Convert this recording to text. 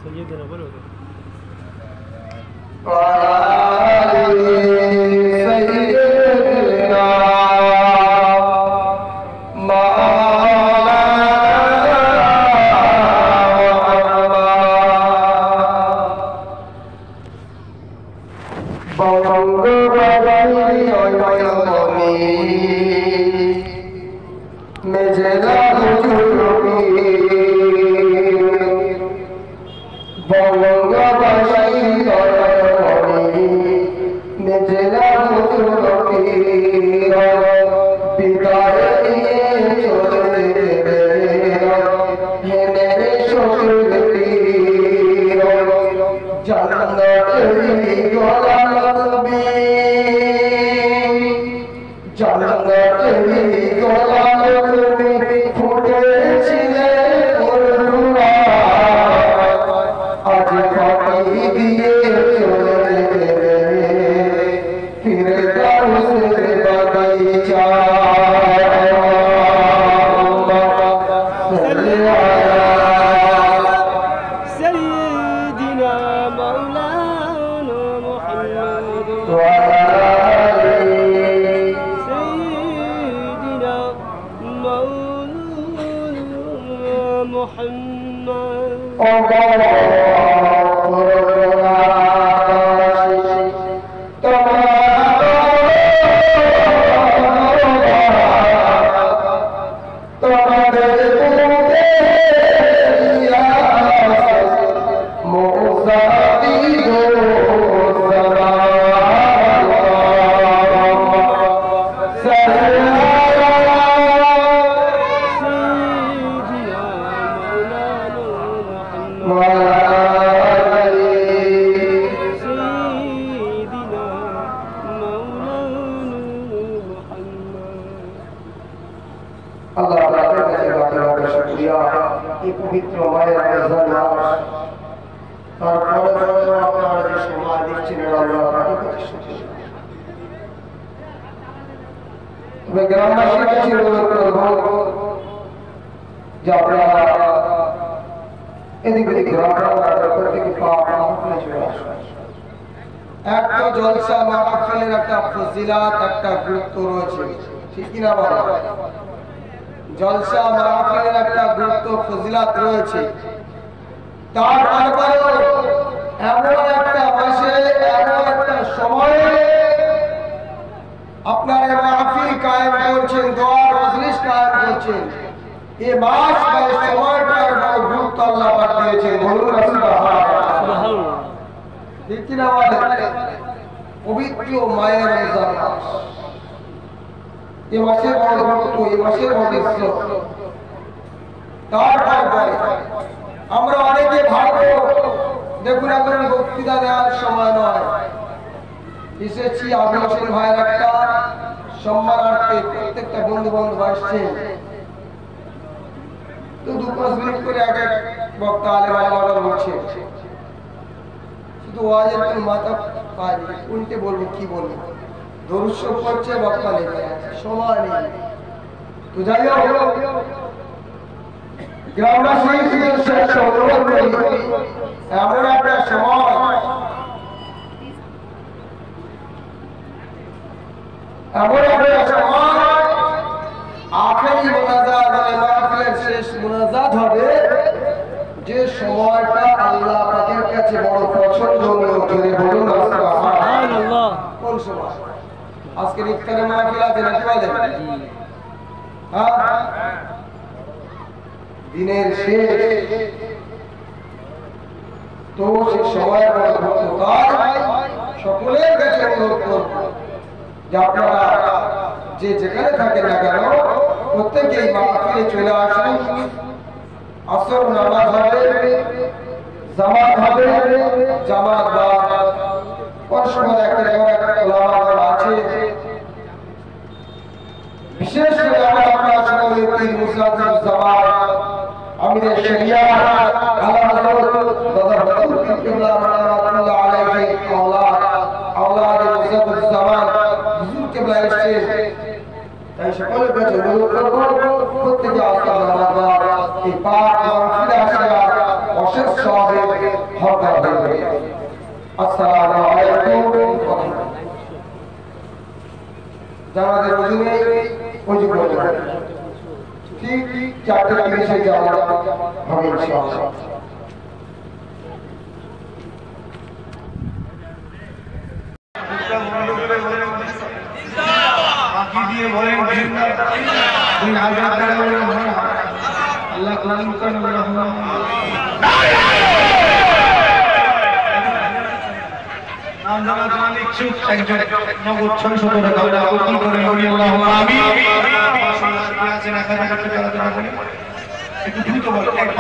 سيدنا بلوغ জলসা মাহফিলের একটা গুরুত্ব ফজিলাত রয়েছে। তার তারপরেও এমন একটা মাসে এমন একটা সময়ে আপনারা মাহফিল কায়েম করছেন, দোয়ার মজলিস কায়েম করছেন। এই মাস বা সময়টার বড় গুরুত্ব আল্লাহ পাক দিয়েছেন। বলুন সুবহানাল্লাহ। ঠিক কি না বলেন? পবিত্র মায়ের রমজান মাস, এই মাসের বড় গুরুত্ব, এই মাসের বড় ইজ্জত। তারপরে আমরা অনেকে ভাবো দেখুন এখন বক্তৃতা দেওয়ার সময় নয়, এসেছি আমি হোসেন ভাইয়ের একটা সম্মানার্থে প্রত্যেকটা বন্ধু বান্ধব আসছে, তো 2-5 মিনিট করে এক এক বক্তা আলেম বলছে, শুধু ওয়াজের কোনো মাথা পায়নি, উল্টে বলবো কি বলবো, দরুদ শরীফ পড়ছে বক্তা লেগে আছে, সময় নেই। তো যাই হোক গ্রামবাসীদের শেষ অনুরোধ করি, এমন একটা সময়, এমন একটা সময় আখেরি মুনাজাত মানে মাহফিলের শেষ মুনাজাত হবে, যে সময়টা আল্লাহ পাকের কাছে বড় পছন্দনীয়। জোরে বলুন সুবহানাল্লাহ। কোন সময়? আজকের ইফতারের মাহফিল আছে নাকি বলেন? হ্যাঁ, দিনের শেষ, তো সেই সময়ের সকলের কাছে অনুরোধ করব যে আপনারা যে যেখানে থাকেন না কেন প্রত্যেকেই মাহফিলে চলে আসুন। আসর নামাজ হবে, জামাত হবে, জামাত বা পরস্পর একটা আছে। বিশেষ করে আমরা সকলে পীর মুসলিম জামাত আমিরের শরিয়াত আলা হযরত দাদা বদর কিবলা রাহমাতুল্লাহ আলাইহি আওলাদ মুসাফির জামান হুজুর কিবলা এসেছে, তাই সকলের কাছে অনুরোধ করব প্রত্যেকে আল্লাহ এই পাক মাহফিলে আসা অশেষ সওয়াবে হক আদায় করি। আসসালামু আলাইকুম। জানাদের ওজনে ওজু করবেন, ঠিক 4:30 যাওয়া হবে ইনশাআল্লাহ। বাকি দিয়ে বলেন আল্লাহ কবুল করুন। নাম জানা জানা ইচ্ছুক একজন নগদ 600 টাকা ওটা কবুল করেন আল্লাহু আমিন। আছেন 1000 টাকা একটু দ্রুত বলেন 1